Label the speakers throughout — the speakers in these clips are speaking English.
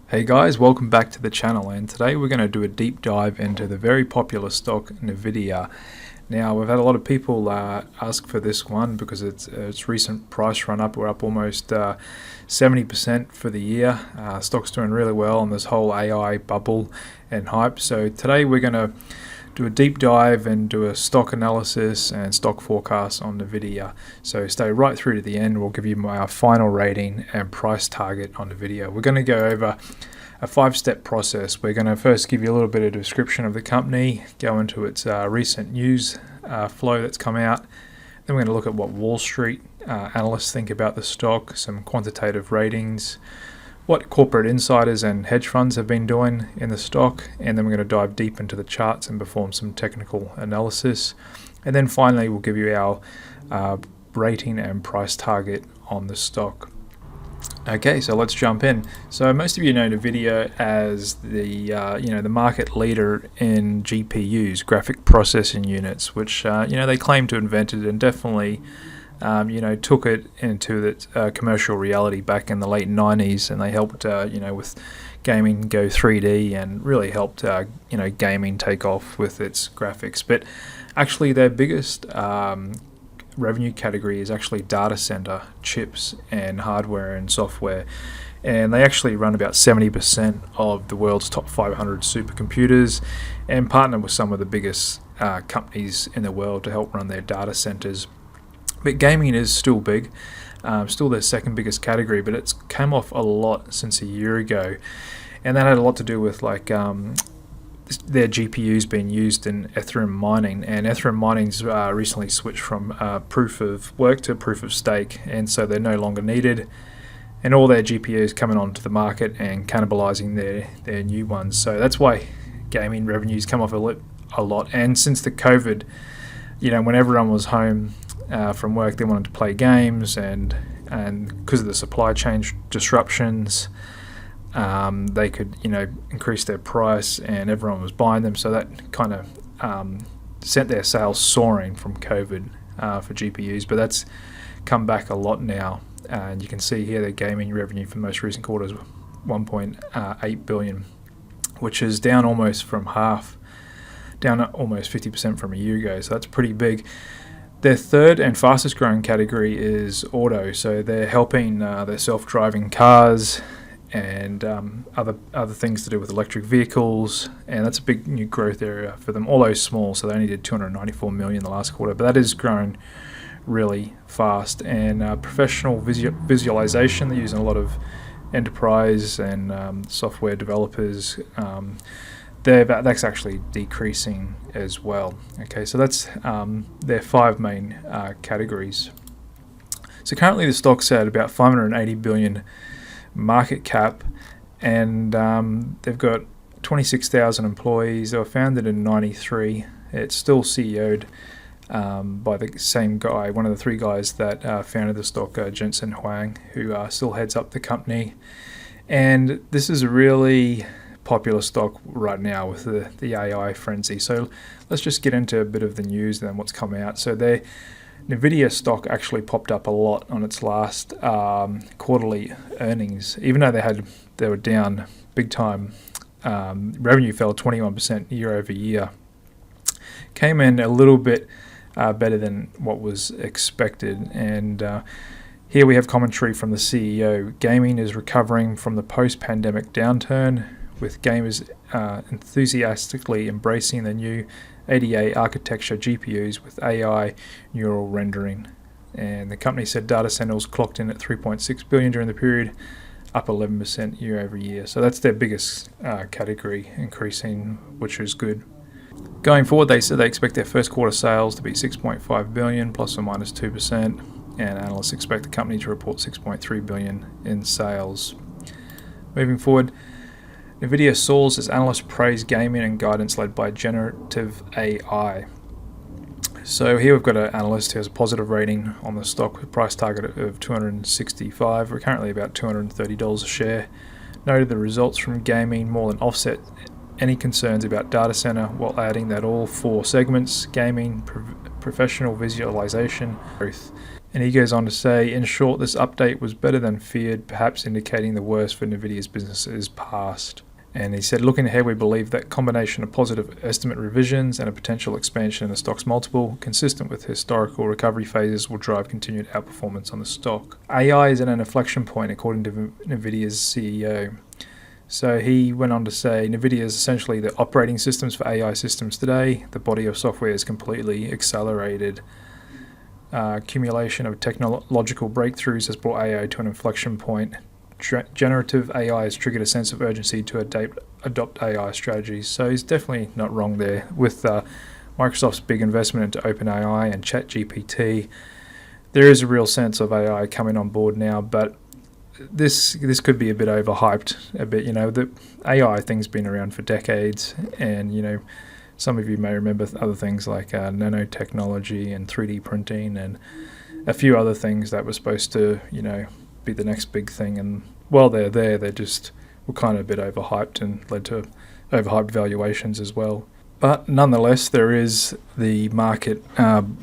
Speaker 1: Hey guys, welcome back to the channel, and today we're going to do a deep dive into the very popular stock NVIDIA. Now, we've had a lot of people ask for this one because its recent price run up. We're up almost 70% for the year. Stock's doing really well on this whole AI bubble and hype. So today we're going to do a deep dive and do a stock analysis and stock forecast on NVIDIA. So stay right through to the end. We'll give you our final rating and price target on NVIDIA. We're going to go over a 5-step process. We're going to first give you a little bit of description of the company, go into its recent news flow that's come out. Then we're going to look at what Wall Street analysts think about the stock, some quantitative ratings, what corporate insiders and hedge funds have been doing in the stock, and then we're going to dive deep into the charts and perform some technical analysis. And then finally we'll give you our rating and price target on the stock. Okay, so let's jump in. So most of you know NVIDIA as the the market leader in GPUs, graphic processing units, which they claim to have invented and definitely took it into its commercial reality back in the late 90s, and they helped with gaming go 3D and really helped gaming take off with its graphics. But actually their biggest revenue category is actually data center chips and hardware and software, and they actually run about 70% of the world's top 500 supercomputers and partner with some of the biggest companies in the world to help run their data centers. But gaming is still big, still their second biggest category, but it's come off a lot since a year ago, and that had a lot to do with their GPUs being used in Ethereum mining, and Ethereum mining's recently switched from proof of work to proof of stake, and so they're no longer needed, and all their GPUs coming onto the market and cannibalizing their new ones. So that's why gaming revenues come off a lot. And since the COVID, when everyone was home from work, they wanted to play games, and because of the supply chain disruptions, they could increase their price, and everyone was buying them, so that kind of sent their sales soaring from COVID for GPUs. But that's come back a lot now, and you can see here the gaming revenue for the most recent quarter is 1.8 billion, which is down almost 50% from a year ago, so that's pretty big. Their third and fastest growing category is auto, so they're helping their self-driving cars and other things to do with electric vehicles, and that's a big new growth area for them, although small. So they only did 294 million the last quarter, but that is grown really fast. And professional visualization, they're using a lot of enterprise and software developers. That's actually decreasing as well. Okay, so that's their 5 main categories. So currently the stock's at about 580 billion market cap, and they've got 26,000 employees. They were founded in '93. It's still CEO'd by the same guy, one of the 3 guys that founded the stock, Jensen Huang, who still heads up the company. And this is a really popular stock right now with the AI frenzy. So let's just get into a bit of the news and then what's come out. So NVIDIA stock actually popped up a lot on its last quarterly earnings, even though they were down big time. Revenue fell 21% year over year. Came in a little bit better than what was expected, and here we have commentary from the CEO. Gaming is recovering from the post-pandemic downturn, with gamers enthusiastically embracing the new NVDA architecture GPUs with AI neural rendering. And the company said data centers clocked in at 3.6 billion during the period, up 11% year over year. So that's their biggest category, increasing, which is good. Going forward, they said they expect their first quarter sales to be 6.5 billion, plus or minus 2%, and analysts expect the company to report 6.3 billion in sales. Moving forward, NVIDIA soars as analysts praise gaming and guidance led by generative AI. So here we've got an analyst who has a positive rating on the stock with a price target of 265. We're currently about $230 a share. Noted the results from gaming more than offset any concerns about data center, while adding that all 4 segments, gaming, professional visualization, growth. And he goes on to say, in short, this update was better than feared, perhaps indicating the worst for NVIDIA's business is past. And he said, looking ahead, we believe that combination of positive estimate revisions and a potential expansion in the stock's multiple, consistent with historical recovery phases, will drive continued outperformance on the stock. AI is at an inflection point, according to NVIDIA's CEO. So he went on to say, NVIDIA is essentially the operating systems for AI systems today. The body of software is completely accelerated. Accumulation of technological breakthroughs has brought AI to an inflection point. Generative AI has triggered a sense of urgency to adopt AI strategies. So he's definitely not wrong there. With Microsoft's big investment into OpenAI and ChatGPT, there is a real sense of AI coming on board now, but this could be a bit overhyped. The AI thing's been around for decades, and some of you may remember other things like nanotechnology and 3D printing and a few other things that were supposed to be the next big thing, and while they're there, they just were kind of a bit overhyped and led to overhyped valuations as well. But nonetheless, there is the market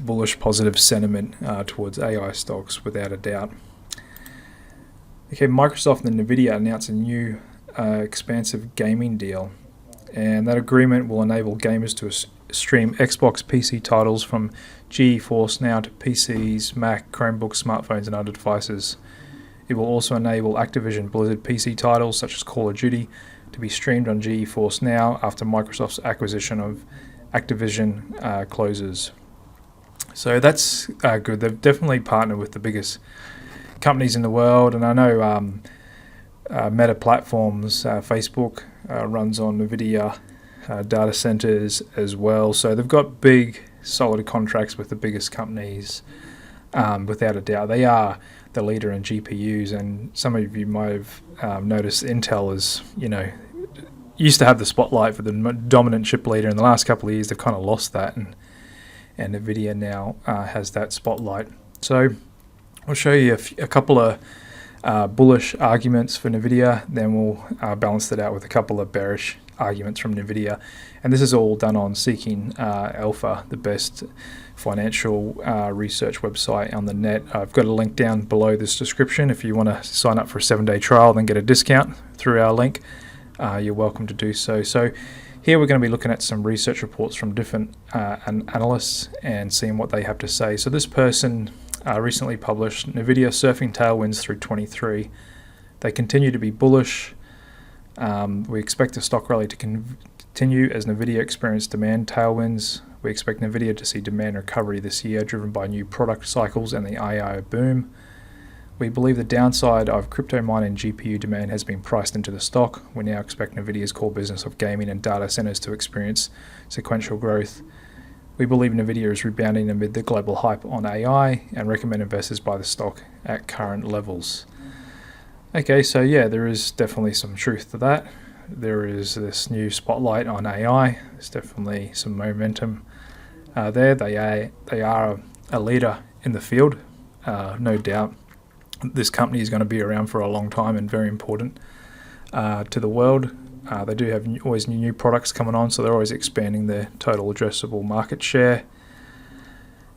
Speaker 1: bullish positive sentiment towards AI stocks without a doubt. Okay, Microsoft and NVIDIA announced a new expansive gaming deal, and that agreement will enable gamers to stream Xbox PC titles from GeForce Now to PCs, Mac, Chromebooks, smartphones and other devices. It will also enable Activision Blizzard PC titles such as Call of Duty to be streamed on GeForce Now after Microsoft's acquisition of Activision closes. So that's good. They've definitely partnered with the biggest companies in the world, and I know Meta Platforms, Facebook runs on NVIDIA data centers as well. So they've got big, solid contracts with the biggest companies. Without a doubt, they are the leader in GPUs, and some of you might have noticed Intel is, used to have the spotlight for the dominant chip leader. In the last couple of years, they've kind of lost that, and NVIDIA now has that spotlight. So I'll show you a couple of bullish arguments for NVIDIA, then we'll balance that out with a couple of bearish arguments from NVIDIA. And this is all done on Seeking Alpha, the best financial research website on the net. I've got a link down below this description. If you want to sign up for a 7-day trial, then get a discount through our link, you're welcome to do so. So here we're going to be looking at some research reports from different analysts and seeing what they have to say. So this person recently published NVIDIA surfing tailwinds through 23. They continue to be bullish. We expect the stock rally to continue as NVIDIA experienced demand tailwinds. We expect NVIDIA to see demand recovery this year driven by new product cycles and the AI boom. We believe the downside of crypto mining GPU demand has been priced into the stock. We now expect NVIDIA's core business of gaming and data centers to experience sequential growth. We believe NVIDIA is rebounding amid the global hype on AI and recommend investors buy the stock at current levels. Okay, so yeah, there is definitely some truth to that. There is this new spotlight on AI. There's definitely some momentum there. They are a leader in the field, no doubt. This company is going to be around for a long time and very important to the world. They do have always new products coming on, so they're always expanding their total addressable market share.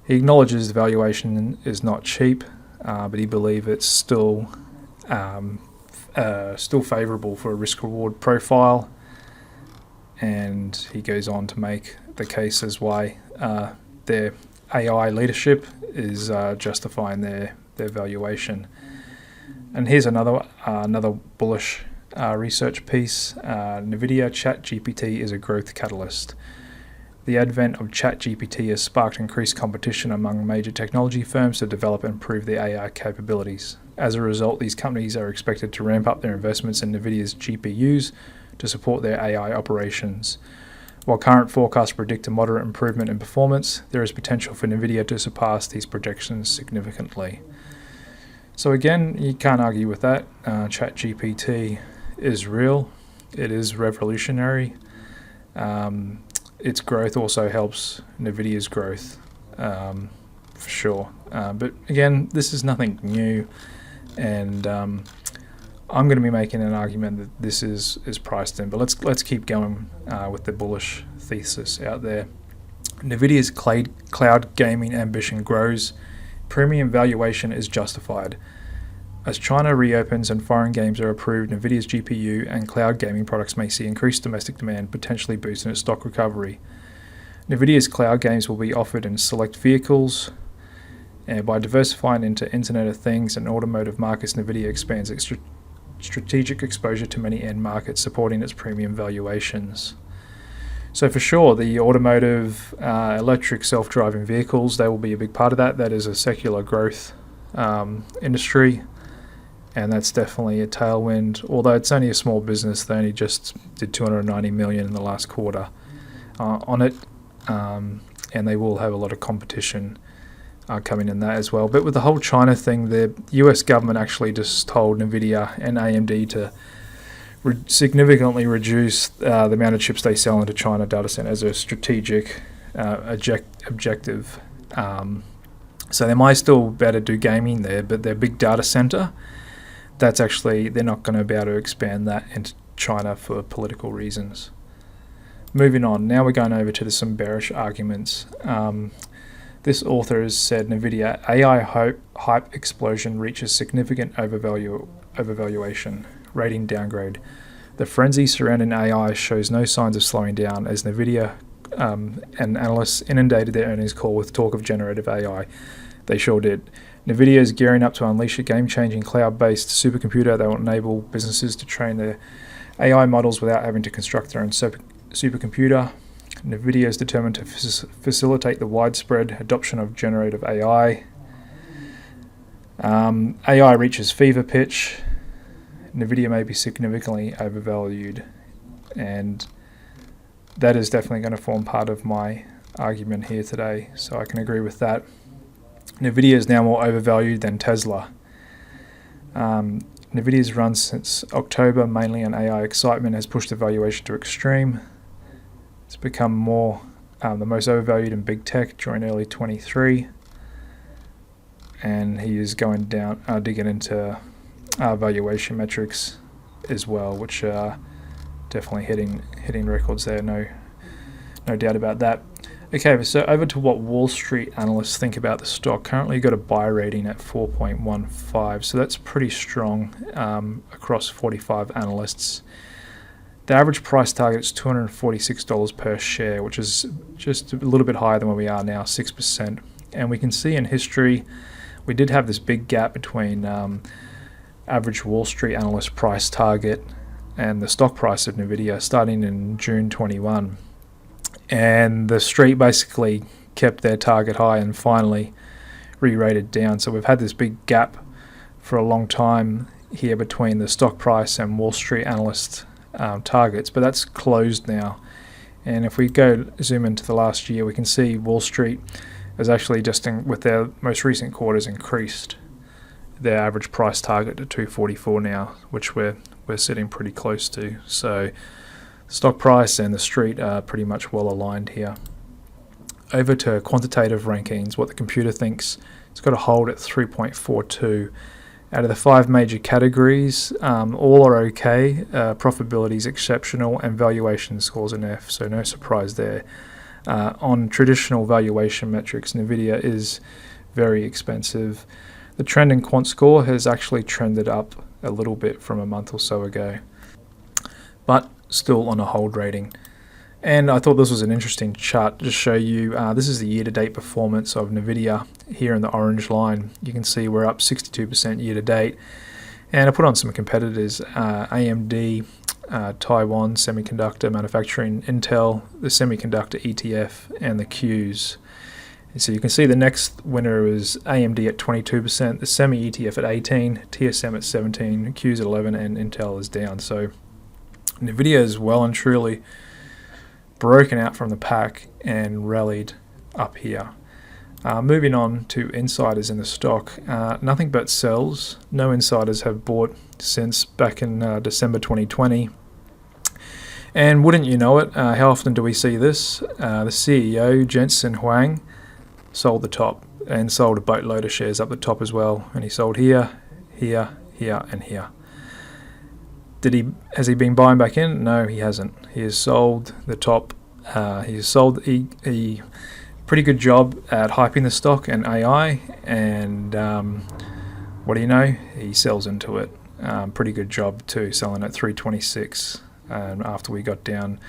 Speaker 1: He acknowledges the valuation is not cheap, but he believes it's still favourable for a risk-reward profile. And he goes on to make the case as why their AI leadership is justifying their valuation. And here's another bullish research piece. NVIDIA ChatGPT is a growth catalyst. The advent of ChatGPT has sparked increased competition among major technology firms to develop and improve their AI capabilities. As a result, these companies are expected to ramp up their investments in NVIDIA's GPUs to support their AI operations. While current forecasts predict a moderate improvement in performance, there is potential for NVIDIA to surpass these projections significantly. So again, you can't argue with that. ChatGPT is real. It is revolutionary. Its growth also helps NVIDIA's growth, for sure. But again, this is nothing new, and I'm going to be making an argument that this is priced in. But let's keep going with the bullish thesis out there. NVIDIA's cloud gaming ambition grows. premium valuation is justified. As China reopens and foreign games are approved, NVIDIA's GPU and cloud gaming products may see increased domestic demand, potentially boosting its stock recovery. NVIDIA's cloud games will be offered in select vehicles, and by diversifying into Internet of Things and automotive markets, NVIDIA expands its strategic exposure to many end markets, supporting its premium valuations. So for sure, the automotive, electric self-driving vehicles, they will be a big part of that. That is a secular growth industry. And that's definitely a tailwind. Although it's only a small business, they only just did $290 million in the last quarter on it, and they will have a lot of competition coming in that as well. But with the whole China thing, the US government actually just told NVIDIA and AMD to significantly reduce the amount of chips they sell into China data center as a strategic objective. So they might still be able to do gaming there, but their big data center, that's actually, they're not going to be able to expand that into China for political reasons. Moving on, now we're going over to some bearish arguments. This author has said NVIDIA AI hype explosion reaches significant overvaluation, rating downgrade. The frenzy surrounding AI shows no signs of slowing down as NVIDIA and analysts inundated their earnings call with talk of generative AI. They sure did. NVIDIA is gearing up to unleash a game-changing cloud-based supercomputer that will enable businesses to train their AI models without having to construct their own supercomputer. NVIDIA is determined to facilitate the widespread adoption of generative AI. AI reaches fever pitch. NVIDIA may be significantly overvalued, and that is definitely going to form part of my argument here today, so I can agree with that. NVIDIA is now more overvalued than Tesla. NVIDIA's run since October, mainly on AI excitement, has pushed the valuation to extreme. It's become more the most overvalued in big tech during early 23, and he is going down, digging into valuation metrics as well, which are definitely hitting records there. No doubt about that. Okay, so over to what Wall Street analysts think about the stock. Currently got a buy rating at 4.15, so that's pretty strong across 45 analysts. The average price target is $246 per share, which is just a little bit higher than where we are now, 6%. And we can see in history, we did have this big gap between average Wall Street analyst price target and the stock price of NVIDIA starting in June 21. And the street basically kept their target high and finally re-rated down. So we've had this big gap for a long time here between the stock price and Wall Street analyst targets, but that's closed now. And if we go zoom into the last year, we can see Wall Street has actually with their most recent quarters increased their average price target to 244 now, which we're sitting pretty close to. So stock price and the street are pretty much well aligned here. Over to quantitative rankings, what the computer thinks. It's got a hold at 3.42. Out of the 5 major categories, all are okay. Profitability is exceptional and valuation scores an F, so no surprise there. On traditional valuation metrics, NVIDIA is very expensive. The trend in Quant score has actually trended up a little bit from a month or so ago, but still on a hold rating. And I thought this was an interesting chart to show you. This is the year-to-date performance of NVIDIA here in the orange line. You can see we're up 62% year-to-date. And I put on some competitors, AMD, Taiwan Semiconductor Manufacturing, Intel, the Semiconductor ETF, and the Qs. And so you can see the next winner is AMD at 22%, the Semi ETF at 18%, TSM at 17%, Qs at 11%, and Intel is down. So NVIDIA is well and truly broken out from the pack and rallied up here. Moving on to insiders in the stock, nothing but sells. No insiders have bought since back in December 2020. And wouldn't you know it, how often do we see this? The CEO, Jensen Huang, sold the top and sold a boatload of shares up the top as well. And he sold here, here, here, and here. Has he been buying back in? No, he hasn't. He has sold the top. He pretty good job at hyping the stock and AI, and what do you know? He sells into it. Pretty good job too, selling at 326 after we got down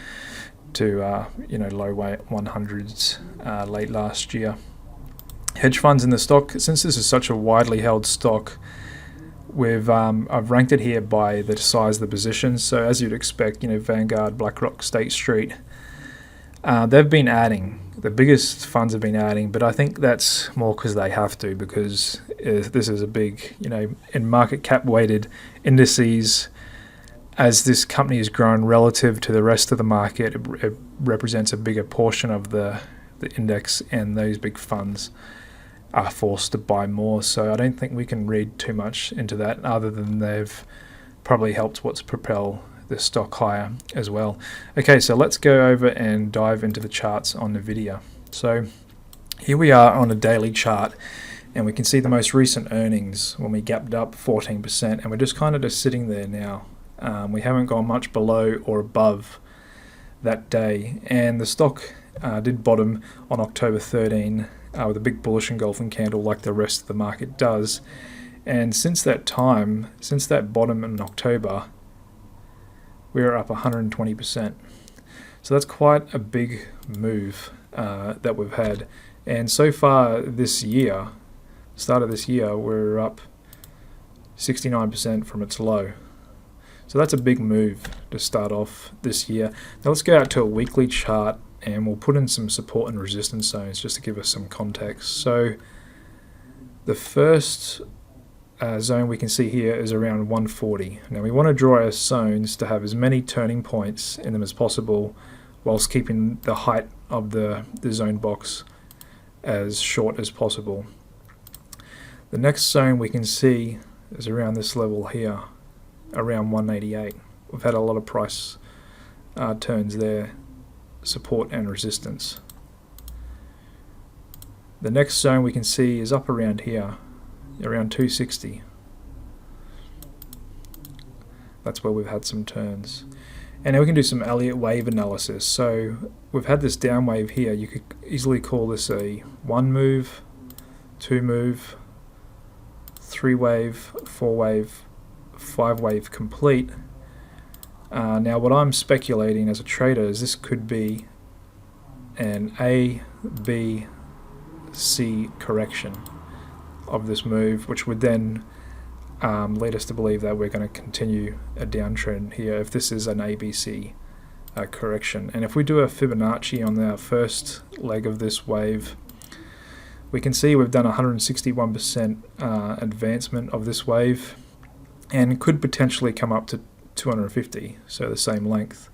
Speaker 1: to low 100s late last year. Hedge funds in the stock, since this is such a widely held stock, I've ranked it here by the size of the positions. So as you'd expect, Vanguard, BlackRock, State Street, they've been adding. The biggest funds have been adding, but I think that's more because they have to, because this is a big, in market cap weighted indices. As this company has grown relative to the rest of the market, it represents a bigger portion of the index, and those big funds are forced to buy more. So I don't think we can read too much into that, other than they've probably helped what's propel the stock higher as well. Okay, so let's go over and dive into the charts on NVIDIA. So here we are on a daily chart, and we can see the most recent earnings when we gapped up 14%, and we're just kind of just sitting there now. We haven't gone much below or above that day, and the stock did bottom on October 13 with a big bullish engulfing candle like the rest of the market does. And since that time, since that bottom in October, we're up 120%. So that's quite a big move that we've had. And so far this year, start of this year, we're up 69% from its low. So that's a big move to start off this year. Now let's go out to a weekly chart, and we'll put in some support and resistance zones just to give us some context. So the first zone we can see here is around 140. Now we want to draw our zones to have as many turning points in them as possible, whilst keeping the height of the zone box as short as possible. The next zone we can see is around this level here, around 188. We've had a lot of price turns there, support and resistance. The next zone we can see is up around here, around 260. That's where we've had some turns. And now we can do some Elliott wave analysis. So we've had this down wave here. You could easily call this a 1 move, 2 move, 3 wave, 4 wave, 5 wave complete. Now what I'm speculating as a trader is this could be an A, B, C correction of this move, which would then lead us to believe that we're going to continue a downtrend here if this is an ABC correction. And if we do a Fibonacci on our first leg of this wave, we can see we've done 161% advancement of this wave, and could potentially come up to 250, so the same length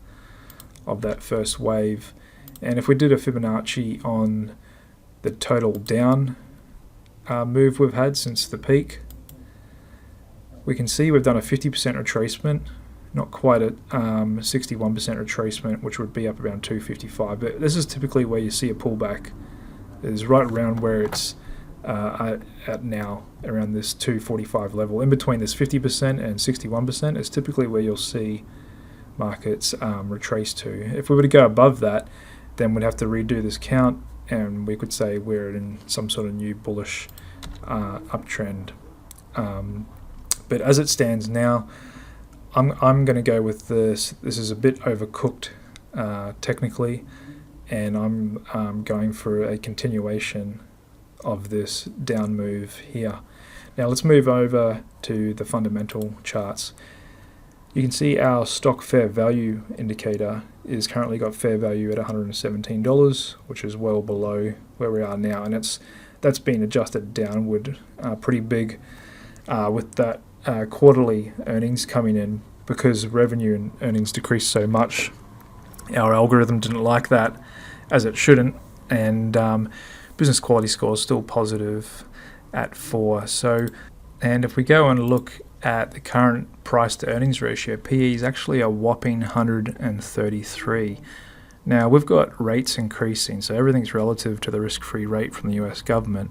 Speaker 1: of that first wave. And if we did a Fibonacci on the total down move we've had since the peak, we can see we've done a 50% retracement, not quite a 61% retracement, which would be up around 255. But this is typically where you see a pullback, is right around where it's at now, around this 245 level. In between this 50% and 61% is typically where you'll see markets retrace to. If we were to go above that, then we'd have to redo this count, and we could say we're in some sort of new bullish uptrend. But as it stands now, I'm going to go with this. This is a bit overcooked technically, and I'm going for a continuation of this down move here. Now let's move over to the fundamental charts. You can see our stock fair value indicator is currently got fair value at $117, which is well below where we are now, and that's been adjusted downward pretty big with that quarterly earnings coming in, because revenue and earnings decreased so much. Our algorithm didn't like that, as it shouldn't, and business quality score is still positive at 4. So, and if we go and look at the current price to earnings ratio, PE is actually a whopping 133. Now we've got rates increasing, so everything's relative to the risk-free rate from the US government.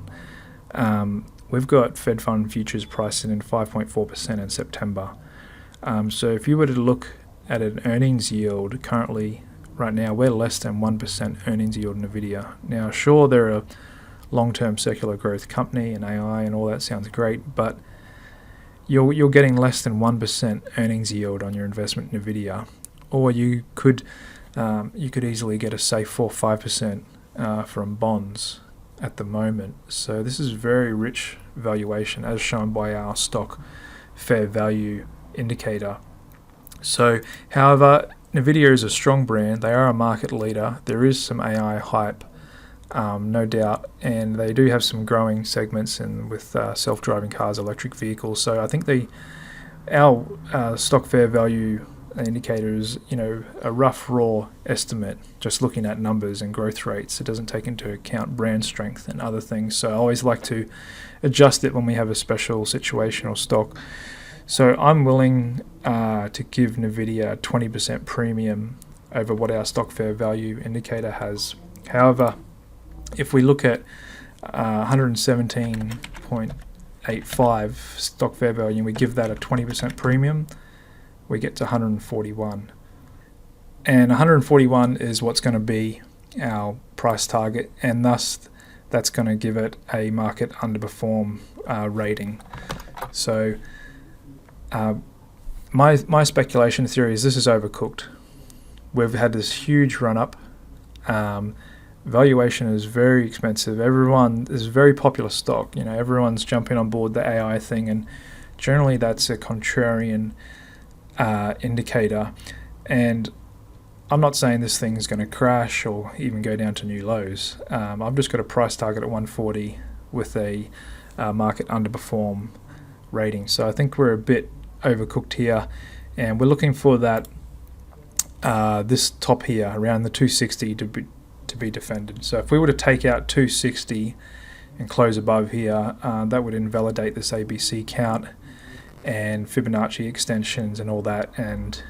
Speaker 1: We've got Fed Fund futures pricing in 5.4% in September. So if you were to look at an earnings yield currently right now, we're less than 1% earnings yield in NVIDIA. Now, sure, they're a long-term secular growth company and AI and all that sounds great, but you're getting less than 1% earnings yield on your investment in NVIDIA, or you could easily get a safe 4 or 5% from bonds at the moment. So this is very rich valuation as shown by our stock fair value indicator. So, however, NVIDIA is a strong brand. They are a market leader. There is some AI hype, no doubt, and they do have some growing segments and with self-driving cars, electric vehicles. So I think our stock fair value indicator is, a rough raw estimate, just looking at numbers and growth rates. It doesn't take into account brand strength and other things. So I always like to adjust it when we have a special situation or stock. So I'm willing to give NVIDIA a 20% premium over what our stock fair value indicator has. However, if we look at 117.85 stock fair value and we give that a 20% premium, we get to 141. And 141 is what's going to be our price target, and thus that's going to give it a market underperform rating. So my speculation theory is this is overcooked. We've had this huge run up. Valuation is very expensive. Everyone is very popular stock. Everyone's jumping on board the AI thing, and generally that's a contrarian indicator. And I'm not saying this thing is going to crash or even go down to new lows. I've just got a price target at 140 with a market underperform rating. So I think we're a bit overcooked here, and we're looking for that this top here around the 260 to be defended. So if we were to take out 260 and close above here, that would invalidate this ABC count and Fibonacci extensions and all that, and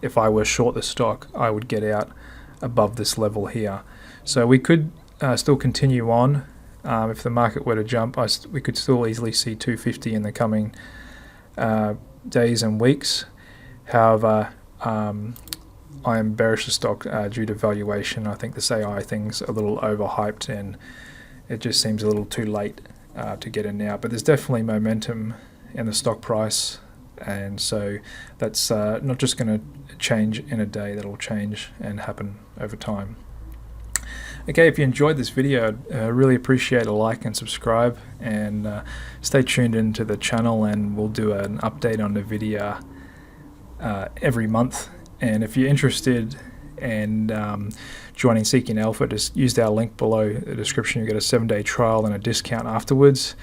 Speaker 1: if I were short the stock, I would get out above this level here. So we could still continue on. If the market were to jump, we could still easily see 250 in the coming days and weeks. However, I am bearish the stock due to valuation. I think this AI thing's a little overhyped and it just seems a little too late to get in now. But there's definitely momentum in the stock price, and so that's not just going to change in a day. That'll change and happen over time. Okay, if you enjoyed this video, I'd really appreciate a like and subscribe, and stay tuned into the channel, and we'll do an update on NVIDIA every month. And if you're interested in joining Seeking Alpha, just use our link below the description. You get a 7-day trial and a discount afterwards,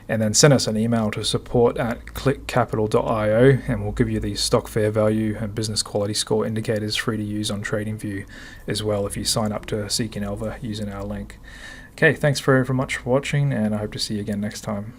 Speaker 1: and then send us an email to support@clickcapital.io, and we'll give you the stock fair value and business quality score indicators free to use on TradingView as well if you sign up to Seeking Alpha using our link. Okay, thanks very much for watching, and I hope to see you again next time.